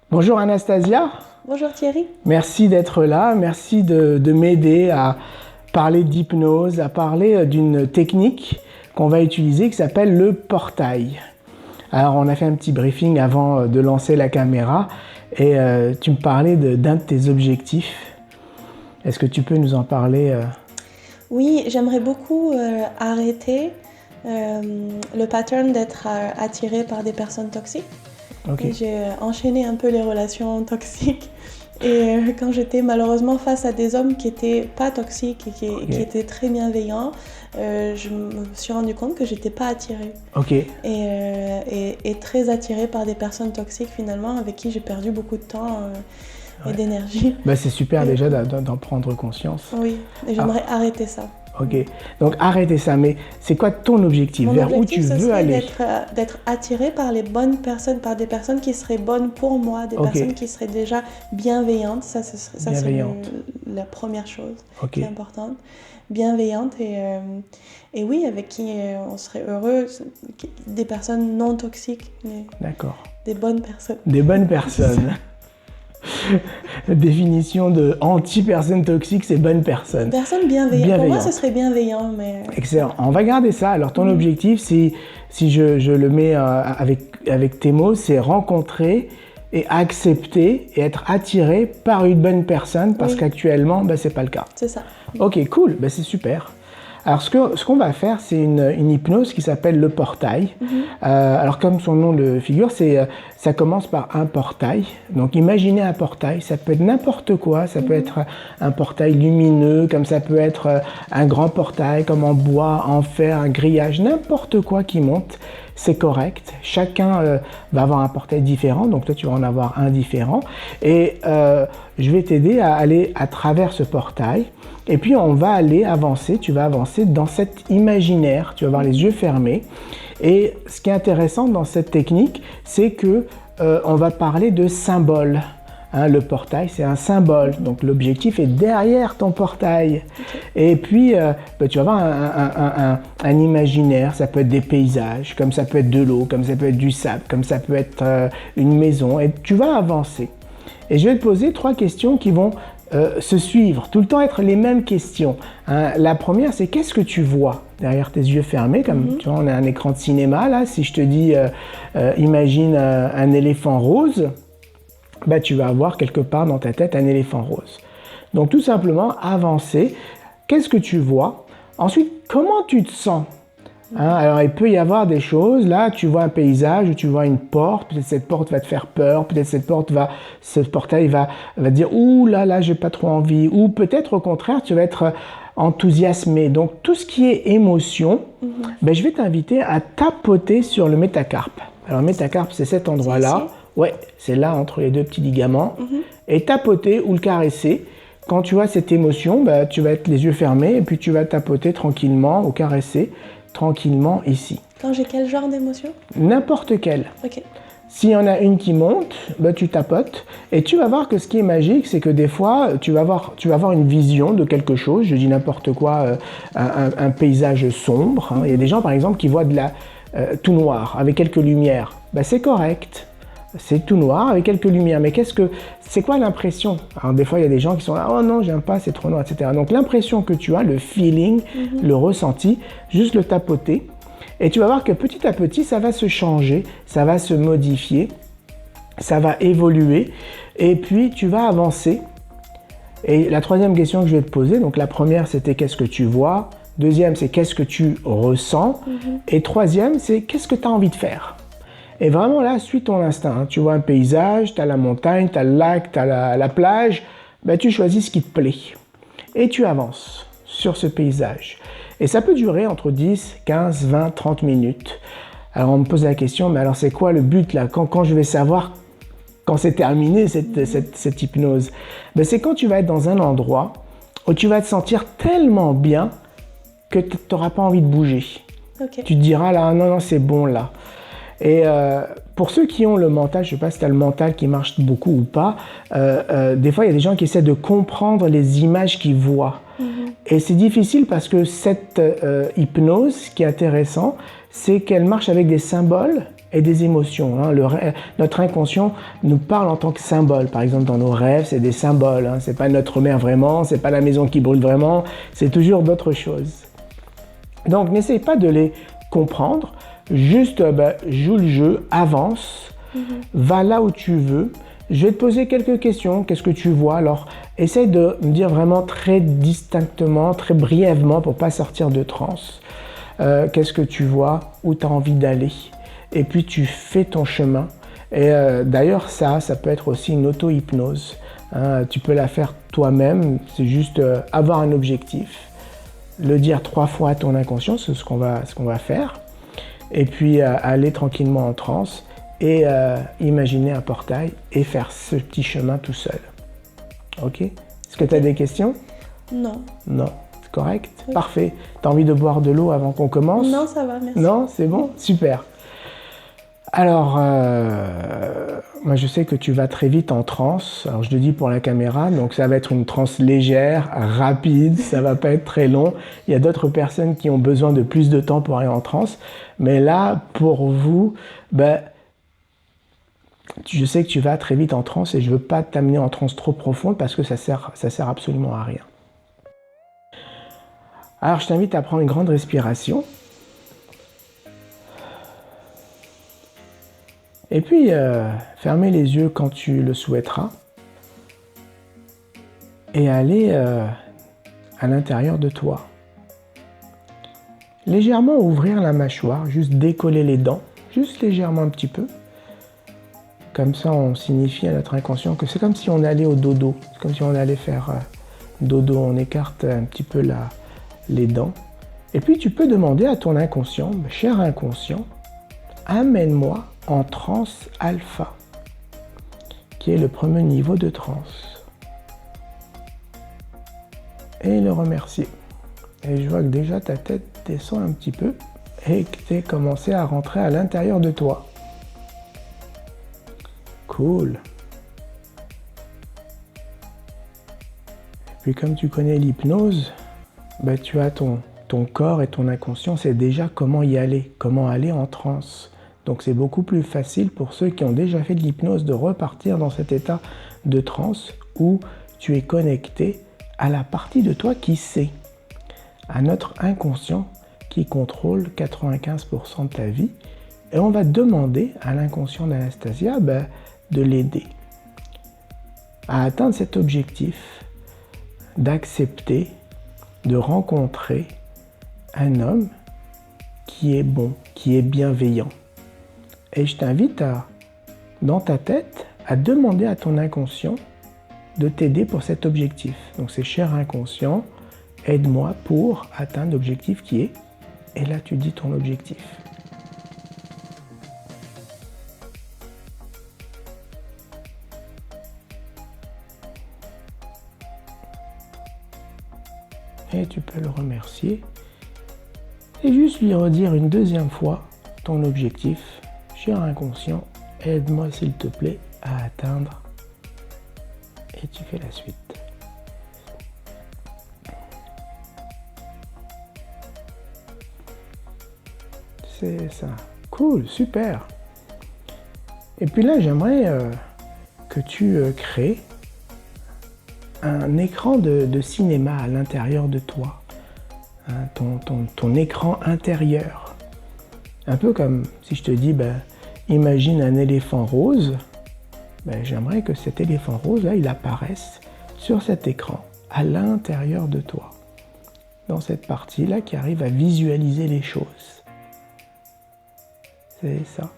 Bonjour Anastasia, Bonjour Thierry. merci d'être là, merci de m'aider à parler d'hypnose, à parler d'une technique qu'on va utiliser qui s'appelle le portail. Alors on a fait un petit briefing avant de lancer la caméra et tu me parlais d'un de tes objectifs. Est-ce que tu peux nous en parler Oui, j'aimerais beaucoup arrêter le pattern d'être attiré par des personnes toxiques. Ok. J'ai enchaîné un peu les relations toxiques et quand j'étais malheureusement face à des hommes qui n'étaient pas toxiques et qui étaient très bienveillants, je me suis rendu compte que j'étais pas attirée. Ok. Et très attirée par des personnes toxiques finalement avec qui j'ai perdu beaucoup de temps et d'énergie. Bah, c'est super déjà d'en prendre conscience. Oui, et j'aimerais arrêter ça. Ok, donc arrêtez ça, mais c'est quoi ton objectif? Mon Vers où objectif, tu ce veux serait aller? d'être attiré par les bonnes personnes, par des personnes qui seraient bonnes pour moi, des Ok. personnes qui seraient déjà bienveillantes. Ça c'est Bienveillante. la première chose Ok. qui est importante. Bienveillante et oui, avec qui on serait heureux. Des personnes non toxiques, mais D'accord. des bonnes personnes. Des bonnes personnes. Définition de anti-personne toxique, c'est bonne personne. Personnes bienveillantes. Pour moi, Bienveillante. ce serait bienveillant, mais Excellent. On va garder ça. Alors, ton objectif, si je le mets avec tes mots, c'est rencontrer et accepter et être attiré par une bonne personne parce Oui. qu'actuellement, c'est pas le cas. c'est ça. Ok, cool, c'est super. Alors, ce qu'on va faire, c'est une hypnose qui s'appelle le portail. Alors, comme son nom le figure, ça commence par un portail. Donc, imaginez un portail. Ça peut être n'importe quoi. Ça peut être un portail lumineux, comme ça peut être un grand portail, comme en bois, en fer, un grillage, n'importe quoi qui monte. C'est correct. Chacun va avoir un portail différent. Donc, toi, tu vas en avoir un différent. Et je vais t'aider à aller à travers ce portail. Et puis on va aller avancer, tu vas avancer dans cet imaginaire, tu vas avoir les yeux fermés. Et ce qui est intéressant dans cette technique, c'est que on va parler de symboles. Hein, le portail, c'est un symbole, donc l'objectif est derrière ton portail. Et puis, tu vas avoir un imaginaire, ça peut être des paysages, comme ça peut être de l'eau, comme ça peut être du sable, comme ça peut être une maison, et tu vas avancer. Et je vais te poser 3 questions qui vont se suivre, tout le temps être les mêmes questions. Hein. La première, c'est qu'est-ce que tu vois derrière tes yeux fermés, comme tu vois, on a un écran de cinéma là. Si je te dis, imagine un éléphant rose, tu vas avoir quelque part dans ta tête un éléphant rose. Donc tout simplement avancer. Qu'est-ce que tu vois? Ensuite, comment tu te sens? Hein, alors il peut y avoir des choses, là tu vois un paysage ou tu vois une porte, peut-être cette porte va te faire peur, peut-être ce portail va dire ouh là j'ai pas trop envie, ou peut-être au contraire tu vas être enthousiasmé. Donc tout ce qui est émotion, je vais t'inviter à tapoter sur le métacarpe. Alors le métacarpe c'est cet endroit-là, ouais, c'est là entre les deux petits ligaments, et tapoter ou le caresser. Quand tu as cette émotion, tu vas être les yeux fermés et puis tu vas tapoter tranquillement ou caresser tranquillement ici. Quand j'ai quel genre d'émotion? N'importe quelle. Ok. S'il y en a une qui monte, tu tapotes et tu vas voir que ce qui est magique, c'est que des fois, tu vas avoir une vision de quelque chose, je dis n'importe quoi, un paysage sombre. Hein. Il y a des gens, par exemple, qui voient tout noir avec quelques lumières. C'est correct. C'est tout noir avec quelques lumières. Mais c'est quoi l'impression? Alors des fois, il y a des gens qui sont là, oh non, j'aime pas, c'est trop noir, etc. Donc l'impression que tu as, le feeling, le ressenti, juste le tapoter. Et tu vas voir que petit à petit, ça va se changer, ça va se modifier, ça va évoluer. Et puis, tu vas avancer. Et la troisième question que je vais te poser, donc la première, c'était qu'est-ce que tu vois? Deuxième, c'est qu'est-ce que tu ressens? Et troisième, c'est qu'est-ce que tu as envie de faire? Et vraiment là, suis ton instinct. Hein. Tu vois un paysage, tu as la montagne, tu as le lac, tu as la plage. Tu choisis ce qui te plaît. Et tu avances sur ce paysage. Et ça peut durer entre 10, 15, 20, 30 minutes. Alors on me pose la question, mais alors c'est quoi le but là? Quand je vais savoir quand c'est terminé cette hypnose? C'est quand tu vas être dans un endroit où tu vas te sentir tellement bien que tu n'auras pas envie de bouger. Okay. Tu te diras là, non, c'est bon là. Et pour ceux qui ont le mental, je ne sais pas si tu as le mental qui marche beaucoup ou pas, des fois il y a des gens qui essaient de comprendre les images qu'ils voient. Et c'est difficile parce que cette hypnose, ce qui est intéressant, c'est qu'elle marche avec des symboles et des émotions. Hein. Notre inconscient nous parle en tant que symbole. Par exemple, dans nos rêves, c'est des symboles. Hein. C'est pas notre mère vraiment, c'est pas la maison qui brûle vraiment, c'est toujours d'autres choses. Donc, n'essaye pas de les comprendre. Juste, joue le jeu, avance, va là où tu veux. Je vais te poser quelques questions. Qu'est-ce que tu vois? Alors, essaye de me dire vraiment très distinctement, très brièvement pour pas sortir de transe. Qu'est-ce que tu vois? Où tu as envie d'aller? Et puis, tu fais ton chemin. Et d'ailleurs, ça peut être aussi une auto-hypnose. Hein. Tu peux la faire toi-même. C'est juste avoir un objectif. Le dire 3 fois à ton inconscient, c'est ce qu'on va faire. Et puis, aller tranquillement en transe. Et imaginer un portail et faire ce petit chemin tout seul. Ok? Est-ce que tu as des questions? Non. Non. C'est correct? Oui. Parfait. Tu as envie de boire de l'eau avant qu'on commence? Non, ça va, merci. Non? C'est bon? Super. Alors, moi je sais que tu vas très vite en transe. Alors je le dis pour la caméra, donc ça va être une transe légère, rapide, ça va pas être très long. Il y a d'autres personnes qui ont besoin de plus de temps pour aller en transe. Mais là, pour vous, je sais que tu vas très vite en transe et je ne veux pas t'amener en transe trop profonde parce que ça sert absolument à rien. Alors je t'invite à prendre une grande respiration. Et puis fermer les yeux quand tu le souhaiteras. Et aller à l'intérieur de toi. Légèrement ouvrir la mâchoire, juste décoller les dents, juste légèrement un petit peu. Comme ça, on signifie à notre inconscient que c'est comme si on allait au dodo. C'est comme si on allait faire dodo. On écarte un petit peu les dents. Et puis, tu peux demander à ton inconscient, cher inconscient, amène-moi en transe alpha, qui est le premier niveau de transe. Et le remercier. Et je vois que déjà ta tête descend un petit peu et que tu as commencé à rentrer à l'intérieur de toi. Cool. Et puis comme tu connais l'hypnose, tu as ton corps et ton inconscient, c'est déjà comment y aller, comment aller en transe. Donc c'est beaucoup plus facile pour ceux qui ont déjà fait de l'hypnose de repartir dans cet état de transe où tu es connecté à la partie de toi qui sait, à notre inconscient qui contrôle 95% de ta vie. Et on va demander à l'inconscient d'Anastasia de l'aider à atteindre cet objectif, d'accepter, de rencontrer un homme qui est bon, qui est bienveillant. Et je t'invite dans ta tête, à demander à ton inconscient de t'aider pour cet objectif. Donc c'est cher inconscient, aide-moi pour atteindre l'objectif qui est, et là tu dis ton objectif. Et tu peux le remercier et juste lui redire une deuxième fois ton objectif. Cher inconscient, aide-moi s'il te plaît à atteindre. Et tu fais la suite. C'est ça. Cool, super. Et puis là, j'aimerais que tu crées un écran de cinéma à l'intérieur de toi, hein, ton écran intérieur. Un peu comme si je te dis, imagine un éléphant rose, j'aimerais que cet éléphant rose, là, il apparaisse sur cet écran, à l'intérieur de toi, dans cette partie-là qui arrive à visualiser les choses. C'est ça.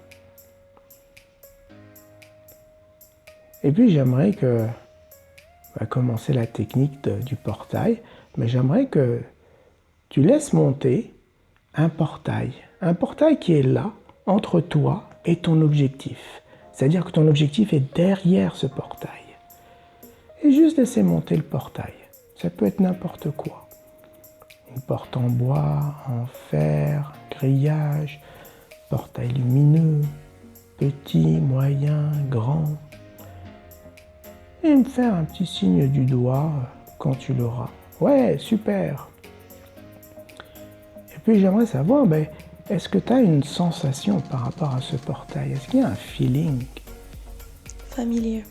Et puis j'aimerais que commencer la technique du portail, mais j'aimerais que tu laisses monter un portail qui est là, entre toi et ton objectif. C'est-à-dire que ton objectif est derrière ce portail. Et juste laisser monter le portail. Ça peut être n'importe quoi. Une porte en bois, en fer, grillage, portail lumineux, petit, moyen, grand. Et me faire un petit signe du doigt quand tu l'auras. Ouais, super. Et puis j'aimerais savoir, Est-ce que tu as une sensation par rapport à ce portail? Est-ce qu'il y a un feeling Familier.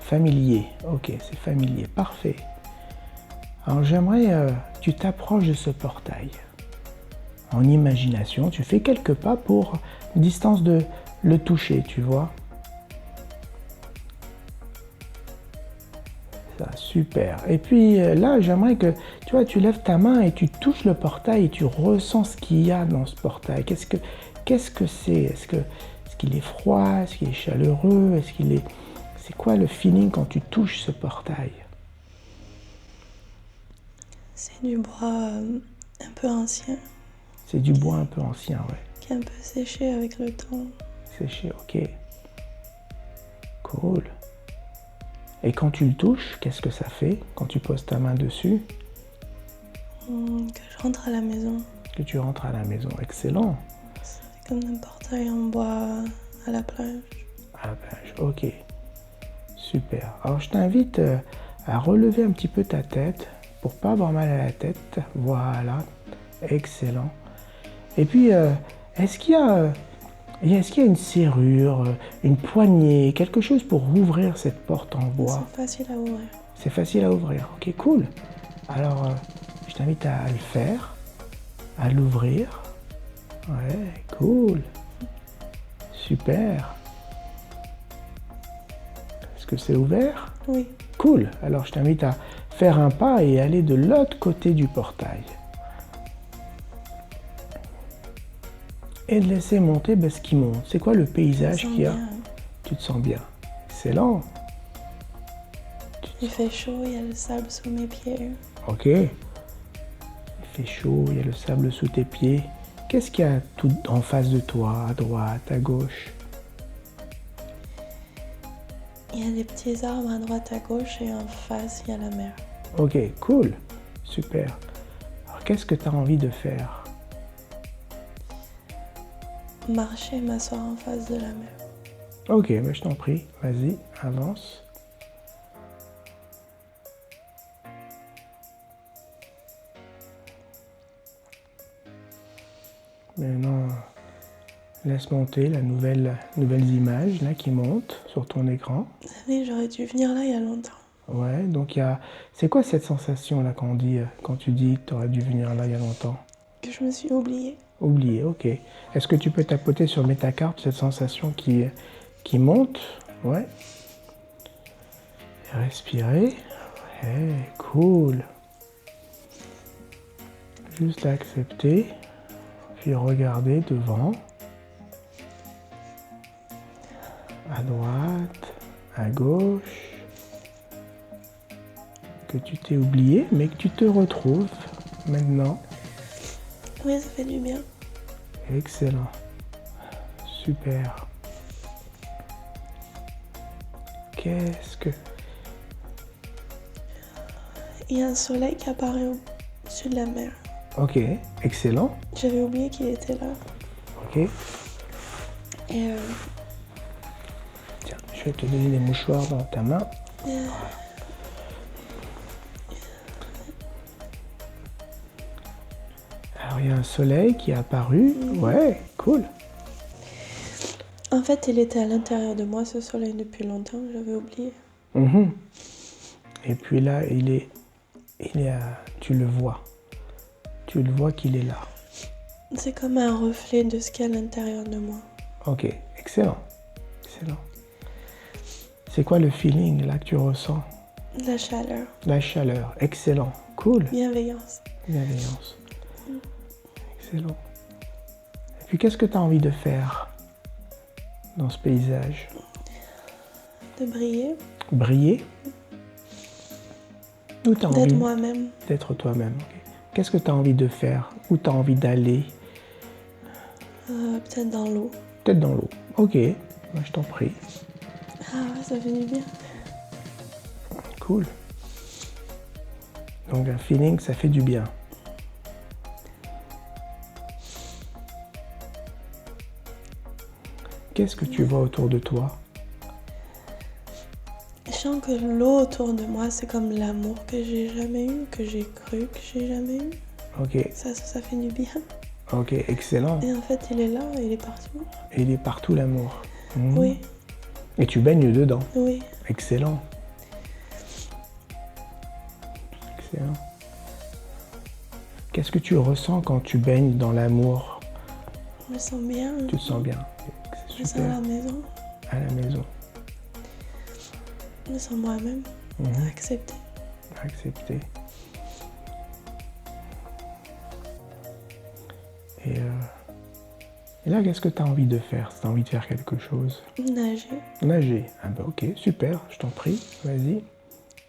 familier? Ok, c'est familier, parfait. Alors j'aimerais que tu t'approches de ce portail. En imagination, tu fais quelques pas pour distance de le toucher, tu vois. Ça, super. Et puis là, j'aimerais que tu vois, tu lèves ta main et tu touches le portail et tu ressens ce qu'il y a dans ce portail. Qu'est-ce que c'est? Est-ce qu'il est froid? Est-ce qu'il est chaleureux? C'est quoi le feeling quand tu touches ce portail? C'est du bois un peu ancien, C'est du bois un peu ancien, ouais. qui est un peu séché avec le temps. Séché, ok. Cool. Et quand tu le touches, qu'est-ce que ça fait quand tu poses ta main dessus? Que je rentre à la maison. Que tu rentres à la maison. Excellent. C'est comme un portail en bois à la plage. À la plage, ok. Super. Alors je t'invite à relever un petit peu ta tête pour pas avoir mal à la tête. Voilà. Excellent. Et puis, est-ce qu'il y a une serrure, une poignée, quelque chose pour ouvrir cette porte en bois? C'est facile à ouvrir. C'est facile à ouvrir. Ok, cool. Alors, je t'invite à le faire, à l'ouvrir. Ouais, cool. Super. Est-ce que c'est ouvert? Oui. Cool. Alors, je t'invite à faire un pas et aller de l'autre côté du portail. Et de laisser monter ce qui monte. C'est quoi le paysage qu'il y a? Tu te sens bien. Excellent. Il fait chaud, il y a le sable sous mes pieds. Ok. Il fait chaud, il y a le sable sous tes pieds. Qu'est-ce qu'il y a tout en face de toi, à droite, à gauche? Il y a des petits arbres à droite, à gauche et en face, il y a la mer. Ok, cool. Super. Alors, qu'est-ce que tu as envie de faire? Marcher et m'asseoir en face de la mer. Ok, mais je t'en prie. Vas-y, avance. Maintenant, laisse monter la nouvelles images là, qui montent sur ton écran. Vous savez, j'aurais dû venir là il y a longtemps. Ouais, donc c'est quoi cette sensation là quand tu dis que tu aurais dû venir là il y a longtemps? Que je me suis oubliée. Oublié, ok. Est-ce que tu peux tapoter sur Metacarte cette sensation qui monte? Ouais. Et respirer. Ouais, cool. Juste l'accepter. Puis regarder devant. À droite, à gauche. Que tu t'es oublié, mais que tu te retrouves maintenant. Oui, ça fait du bien. Excellent. Super. Qu'est-ce que... Il y a un soleil qui apparaît au-dessus de la mer. Ok, excellent. J'avais oublié qu'il était là. Ok. Et Tiens, je vais te donner des mouchoirs dans ta main. Alors, il y a un soleil qui est apparu. Ouais, cool. En fait, il était à l'intérieur de moi, ce soleil, depuis longtemps. J'avais oublié. Mhm. Et puis là, tu le vois. Tu le vois qu'il est là. C'est comme un reflet de ce qu'il y a à l'intérieur de moi. Ok, excellent. Excellent. C'est quoi le feeling là que tu ressens? La chaleur. La chaleur. Excellent. Cool. Bienveillance. Bienveillance. Excellent. Et puis, qu'est-ce que tu as envie de faire dans ce paysage? De briller. Briller? Où tu as envie D'être moi-même. d'être toi-même? Ok. Qu'est-ce que tu as envie de faire? Où tu as envie d'aller? Peut-être dans l'eau. Peut-être dans l'eau. Ok, moi, je t'en prie. Ah ouais, ça fait du bien. Cool. Donc un feeling, ça fait du bien. Qu'est-ce que tu vois autour de toi? Je sens que l'eau autour de moi, c'est comme l'amour que j'ai jamais eu, que j'ai cru que j'ai jamais eu. Ok, Ça fait du bien. Ok, excellent. Et en fait, il est là, il est partout. Et il est partout l'amour. Mhm. Oui, Et tu baignes dedans. oui. Excellent. Excellent. Qu'est-ce que tu ressens quand tu baignes dans l'amour? Je me sens bien. Tu te sens bien. Je C'est me sens à super. la maison. À la maison. Je me sens moi-même. Mhm. Acceptée. Accepté. Et là, qu'est-ce que tu as envie de faire? Si tu as envie de faire quelque chose? Nager. Nager. Ah bah ok, super, je t'en prie, vas-y.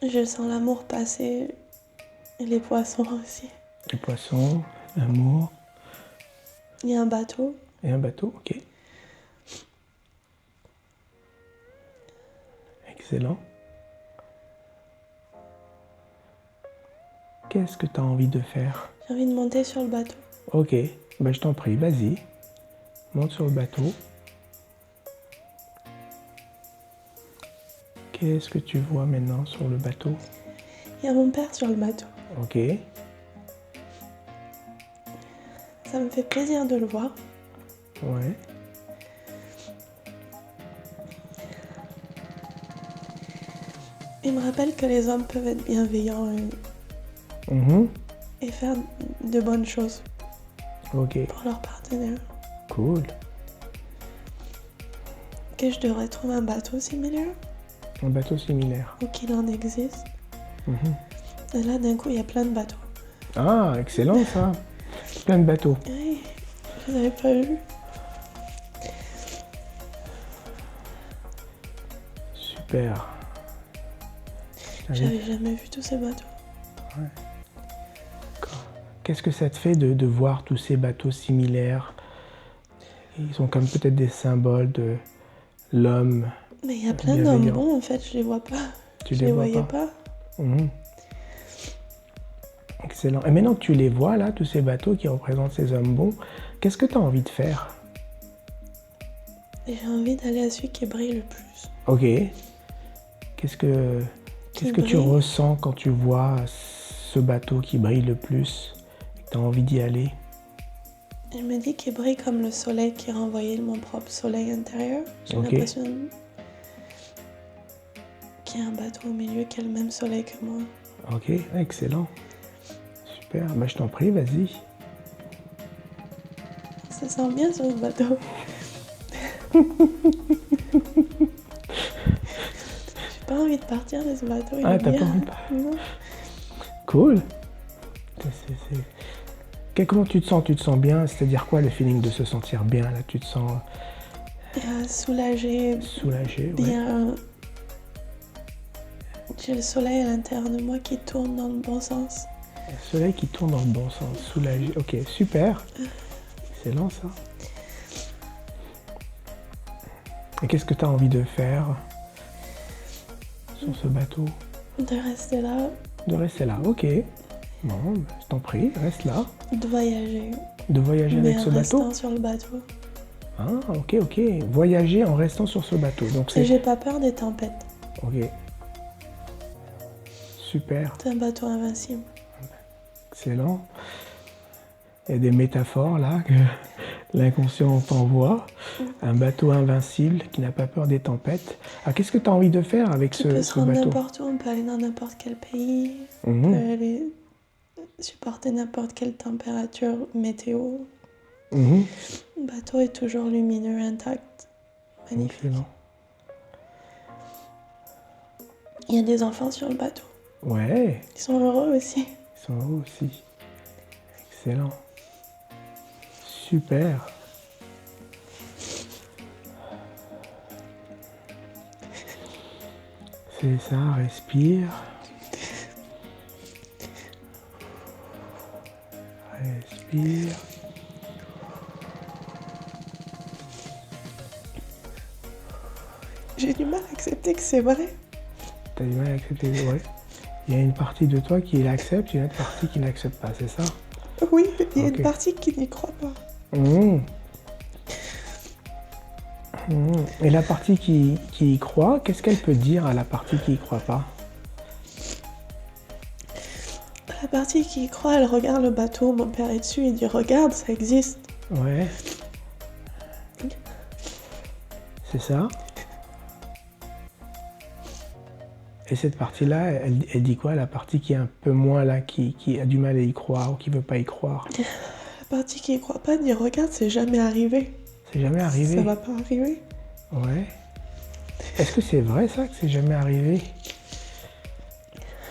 Je sens l'amour passer. Et les poissons aussi. Les poissons, l'amour Il y a un bateau. et un bateau, ok. Excellent. Qu'est-ce que tu as envie de faire? J'ai envie de monter sur le bateau. Ok, bah je t'en prie, vas-y. Monte sur le bateau. Qu'est-ce que tu vois maintenant sur le bateau? Il y a mon père sur le bateau. Ok, Ça me fait plaisir de le voir. ouais. Il me rappelle que les hommes peuvent être bienveillants Mhm. et faire de bonnes choses Ok, pour leur partenaire. cool. Que je devrais trouver un bateau similaire Un bateau similaire. ou qu'il en existe. Mhm. Et là, d'un coup, il y a plein de bateaux. Ah, excellent ça. Plein de bateaux. Oui, je n'avais pas vu. Super. J'avais jamais vu tous ces bateaux. Qu'est-ce que ça te fait de voir tous ces bateaux similaires? Ils sont comme peut-être des symboles de l'homme. Mais il y a plein d'hommes Bienveillant. bons, en fait, je les vois pas. Tu Je les les vois voyais pas. pas. Mhm. Excellent. Et maintenant que tu les vois, là, tous ces bateaux qui représentent ces hommes bons, qu'est-ce que tu as envie de faire? Et j'ai envie d'aller à celui qui brille le plus. Ok. Qu'est-ce que tu brille. ressens quand tu vois ce bateau qui brille le plus et que tu as envie d'y aller? Je me dis qu'il brille comme le soleil qui renvoyait mon propre soleil intérieur. J'ai Ok. l'impression qu'il y a un bateau au milieu qui a le même soleil que moi. Ok, excellent. Super. Bah, je t'en prie, vas-y. Ça sent bien sur le bateau. J'ai pas envie de partir de ce bateau. Il Ah, est t'as bien. pas envie de partir. Non. Cool. Comment tu te sens? Tu te sens bien? C'est-à-dire quoi le feeling de se sentir bien là? Tu te sens Soulagée, soulagé? Ouais. bien. J'ai le soleil à l'intérieur de moi qui tourne dans le bon sens. Le soleil qui tourne dans le bon sens. Soulagé. Ok, super. Excellent ça. Et qu'est-ce que tu as envie de faire sur ce bateau? De rester là, De rester là. Ok. Bon, bah, je t'en prie, reste là. de voyager. De voyager Mais avec en ce bateau? restant sur le bateau. Ah, ok, ok. Voyager en restant sur ce bateau. Donc Et c'est... j'ai pas peur des tempêtes. Ok. Super. C'est un bateau invincible. Excellent. Il y a des métaphores là que l'inconscient t'envoie. Un bateau invincible qui n'a pas peur des tempêtes. Alors qu'est-ce que tu as envie de faire avec Qui peut se ce rendre bateau? n'importe où, on peut aller dans n'importe quel pays, on Mhm, peut aller supporter n'importe quelle température, météo. mhm. Le bateau est toujours lumineux, intact. Magnifique. Excellent. Il y a des enfants sur le bateau. Ouais, Ils sont heureux aussi. ils sont hauts aussi. Excellent. Super. C'est ça, respire. Respire. J'ai du mal à accepter que c'est vrai. T'as du mal à accepter, ouais. Il y a une partie de toi qui l'accepte, une autre partie qui n'accepte pas, c'est ça? Oui, il y a Ok. une partie qui n'y croit pas. Mmh. Mmh. Et la partie qui y croit, qu'est-ce qu'elle peut dire à la partie qui y croit pas? La partie qui y croit, elle regarde le bateau, mon père est dessus, il dit regarde, ça existe. Ouais. C'est ça. Et cette partie-là, elle dit quoi? La partie qui est un peu moins là, qui a du mal à y croire ou qui veut pas y croire. La partie qui y croit pas dit regarde, c'est jamais arrivé. C'est jamais arrivé. Ça va pas arriver. Ouais. Est-ce que c'est vrai ça, que c'est jamais arrivé?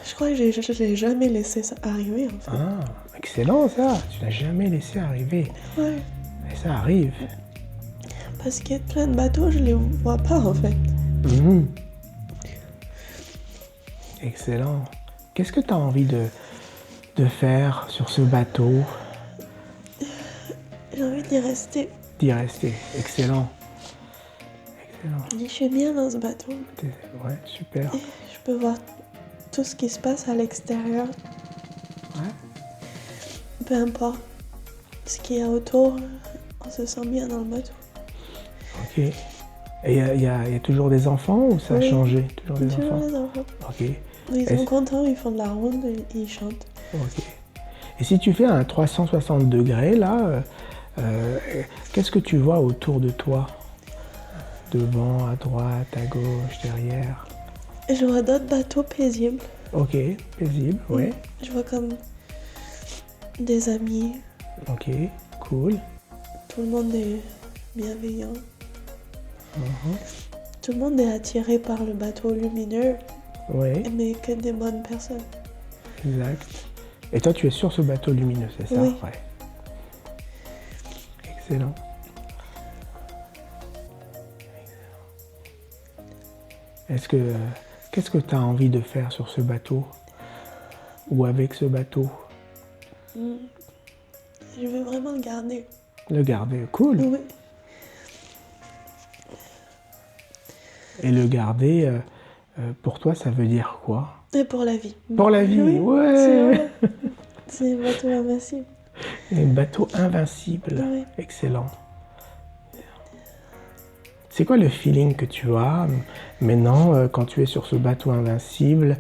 Je crois que je l'ai jamais laissé ça arriver en fait. Ah, excellent ça. Tu l'as jamais laissé arriver. Ouais. Et ça arrive. Parce qu'il y a plein de bateaux, je les vois pas en fait. Mhm. Excellent. Qu'est-ce que tu as envie de faire sur ce bateau? J'ai envie d'y rester. D'y rester. Excellent. Excellent. Je suis bien dans ce bateau. Ouais, super. Je peux voir tout ce qui se passe à l'extérieur. Ouais. Peu importe ce qu'il y a autour, on se sent bien dans le bateau. Ok. Et il y a toujours des enfants ou ça a changé? Toujours des Toujours enfants? les enfants. Ok. Ils sont contents, ils font de la ronde, ils chantent. Ok. Et si tu fais un 360 degrés là, qu'est-ce que tu vois autour de toi? Devant, à droite, à gauche, derrière? Et je vois d'autres bateaux paisibles. Ok, paisible, ouais. Je vois comme des amis. Ok, cool. Tout le monde est bienveillant. Mhm. Tout le monde est attiré par le bateau lumineux, Ouais, mais que des bonnes personnes. exact. Et toi, tu es sur ce bateau lumineux, c'est ça? Oui. Ouais. Excellent. Qu'est-ce que tu as envie de faire sur ce bateau? Ou avec ce bateau? Je veux vraiment le garder. Le garder, cool. Oui. Et le garder, pour toi, ça veut dire quoi? Et pour la vie. Pour la vie, Oui, ouais. c'est vrai. C'est un bateau invincible. Un bateau invincible. Oui. Excellent. C'est quoi le feeling que tu as maintenant quand tu es sur ce bateau invincible,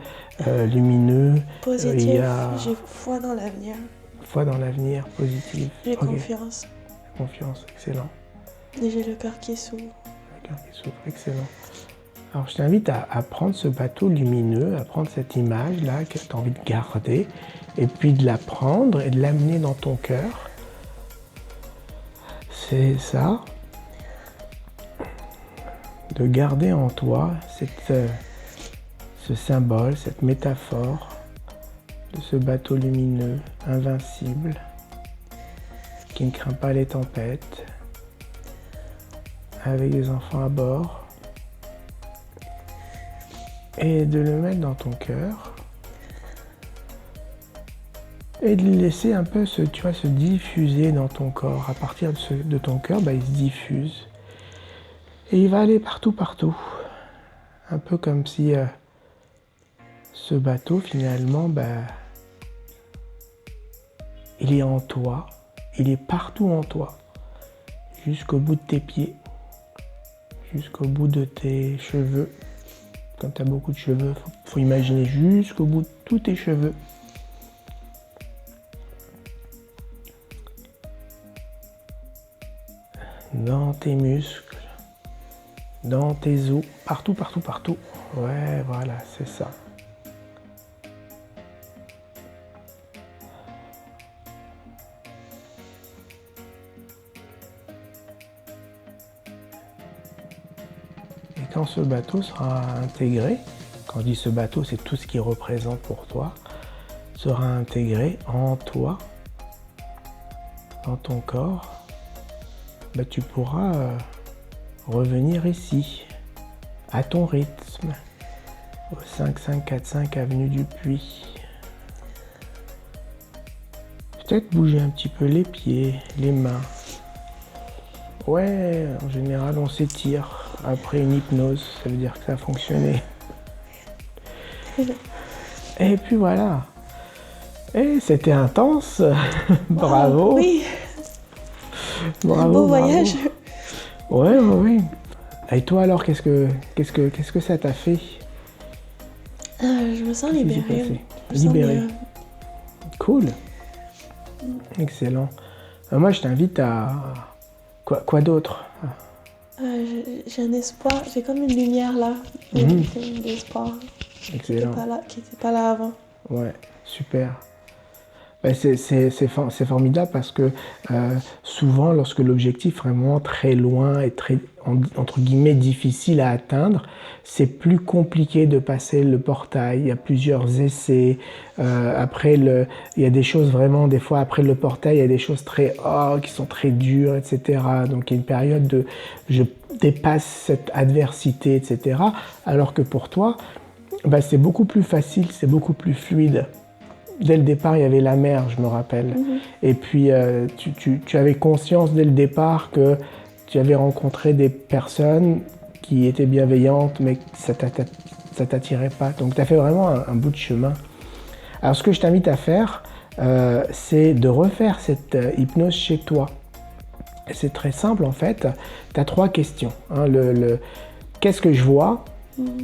lumineux? Positif, Il y a j'ai foi dans l'avenir. foi dans l'avenir, positive. J'ai Ok. confiance. Confiance, excellent. Et j'ai le cœur qui s'ouvre. Le cœur qui s'ouvre, excellent. Alors je t'invite à prendre ce bateau lumineux, à prendre cette image-là que tu as envie de garder, et puis de la prendre et de l'amener dans ton cœur. C'est ça. De garder en toi ce symbole, cette métaphore de ce bateau lumineux, invincible, qui ne craint pas les tempêtes, avec des enfants à bord, et de le mettre dans ton cœur, et de le laisser un peu se diffuser dans ton corps. À partir de ton cœur, il se diffuse. Et il va aller partout, partout. Un peu comme si ce bateau, finalement, il est en toi. Il est partout en toi. Jusqu'au bout de tes pieds. Jusqu'au bout de tes cheveux. Quand tu as beaucoup de cheveux, faut imaginer jusqu'au bout de tous tes cheveux. Dans tes muscles. Dans tes os, partout, partout, partout. Ouais, voilà, c'est ça. Et quand ce bateau sera intégré, quand je dis ce bateau, c'est tout ce qu'il représente pour toi, sera intégré en toi, dans ton corps, tu pourras revenir ici, à ton rythme, au 5545 avenue du Puy. Peut-être bouger un petit peu les pieds, les mains. Ouais, en général, on s'étire après une hypnose, ça veut dire que ça a fonctionné. Et puis voilà. Et c'était intense. Bravo. Oui. Bravo. Un beau voyage. Ouais. Et toi alors, qu'est-ce que ça t'a fait? Je me sens libérée. Libérée. Cool. Excellent. Moi, je t'invite à... Quoi d'autre? J'ai un espoir, j'ai comme une lumière là, d'espoir, Excellent. qui n'était pas là avant. Ouais, super. Ben, c'est formidable parce que souvent, lorsque l'objectif est vraiment très loin et très, entre guillemets, difficile à atteindre, c'est plus compliqué de passer le portail. Il y a plusieurs essais. Après, il y a des choses vraiment, des fois, après le portail, il y a des choses qui sont très dures, etc. Donc, il y a une période de je dépasse cette adversité, etc. Alors que pour toi, ben, c'est beaucoup plus facile, c'est beaucoup plus fluide. Dès le départ, il y avait la mer, je me rappelle. Et puis, tu avais conscience dès le départ que tu avais rencontré des personnes qui étaient bienveillantes, mais ça ne t'attirait pas. Donc, tu as fait vraiment un bout de chemin. Alors, ce que je t'invite à faire, c'est de refaire cette hypnose chez toi. Et c'est très simple, en fait. Tu as 3 questions. Hein, qu'est-ce que je vois?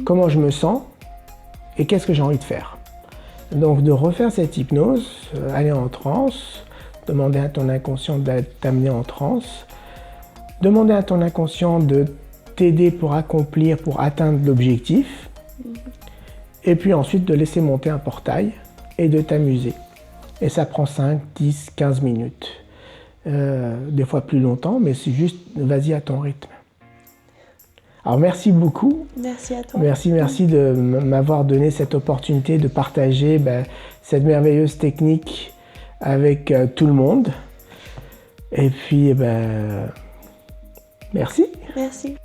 Comment je me sens? Et qu'est-ce que j'ai envie de faire? Donc de refaire cette hypnose, aller en transe, demander à ton inconscient de t'amener en transe, demander à ton inconscient de t'aider pour atteindre l'objectif, et puis ensuite de laisser monter un portail et de t'amuser. Et ça prend 5, 10, 15 minutes. Des fois plus longtemps, mais c'est juste vas-y à ton rythme. Alors merci beaucoup. Merci à toi. Merci de m'avoir donné cette opportunité de partager cette merveilleuse technique avec tout le monde. Et puis, merci. Merci.